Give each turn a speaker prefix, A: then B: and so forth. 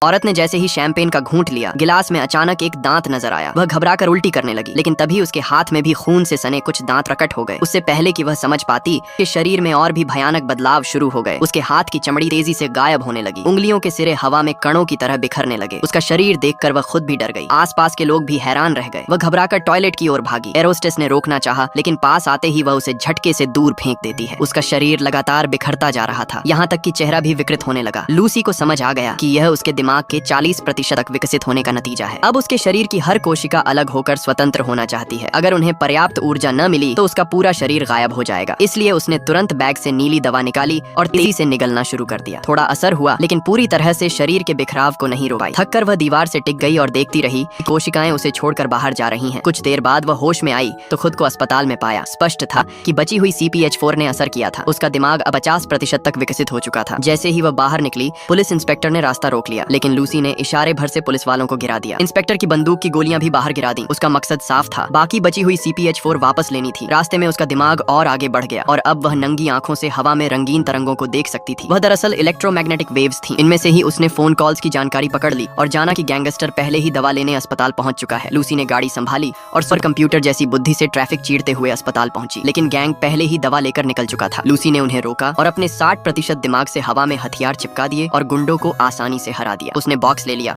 A: औरत ने जैसे ही शैंपेन का घूंट लिया, गिलास में अचानक एक दांत नजर आया। वह घबराकर उल्टी करने लगी, लेकिन तभी उसके हाथ में भी खून से सने कुछ दांत प्रकट हो गए। उससे पहले कि वह समझ पाती कि शरीर में और भी भयानक बदलाव शुरू हो गए। उसके हाथ की चमड़ी तेजी से गायब होने लगी, उंगलियों के सिरे हवा में कणों की तरह बिखरने लगे। उसका शरीर देखकर वह खुद भी डर गई। आसपास के लोग भी हैरान रह गए। वह घबराकर टॉयलेट की ओर भागी। एरोस्टेस ने रोकना चाहा, लेकिन पास आते ही वह उसे झटके से दूर फेंक देती है। उसका शरीर लगातार बिखरता जा रहा था, यहाँ तक कि चेहरा भी विकृत होने लगा। लूसी को समझ आ गया कि यह उसके दिमाग के 40% तक विकसित होने का नतीजा है। अब उसके शरीर की हर कोशिका अलग होकर स्वतंत्र होना चाहती है। अगर उन्हें पर्याप्त ऊर्जा न मिली तो उसका पूरा शरीर गायब हो जाएगा। इसलिए उसने तुरंत बैग से नीली दवा निकाली और तेजी से निगलना शुरू कर दिया। थोड़ा असर हुआ, लेकिन पूरी तरह से शरीर के बिखराव को नहीं रोक पाई। थककर वह दीवार से टिक गई और देखती रही कि कोशिकाएं उसे छोड़कर बाहर जा रही हैं। कुछ देर बाद वह होश में आई तो खुद को अस्पताल में पाया। स्पष्ट था कि बची हुई CPH4 ने असर किया था। उसका दिमाग अब 50% तक विकसित हो चुका था। जैसे ही वह बाहर निकली, पुलिस इंस्पेक्टर ने रास्ता रोक लिया, लेकिन लूसी ने इशारे भर से पुलिस वालों को गिरा दिया। इंस्पेक्टर की बंदूक की गोलियां भी बाहर गिरा दी। उसका मकसद साफ था, बाकी बची हुई CPH4 वापस लेनी थी। रास्ते में उसका दिमाग और आगे बढ़ गया और अब वह नंगी आंखों से हवा में रंगीन तरंगों को देख सकती थी। वह दरअसल इलेक्ट्रोमैग्नेटिक वेव्स थी। इनमें से ही उसने फोन कॉल्स की जानकारी पकड़ ली और जाना कि गैंगस्टर पहले ही दवा लेने अस्पताल पहुंच चुका है। लूसी ने गाड़ी संभाली और सुपर कंप्यूटर जैसी बुद्धि से ट्रैफिक चीरते हुए अस्पताल पहुंची, लेकिन गैंग पहले ही दवा लेकर निकल चुका था। लूसी ने उन्हें रोका और अपने 60% दिमाग से हवा में हथियार चिपका दिए और गुंडों को आसानी से हरा दिया। उसने बॉक्स ले लिया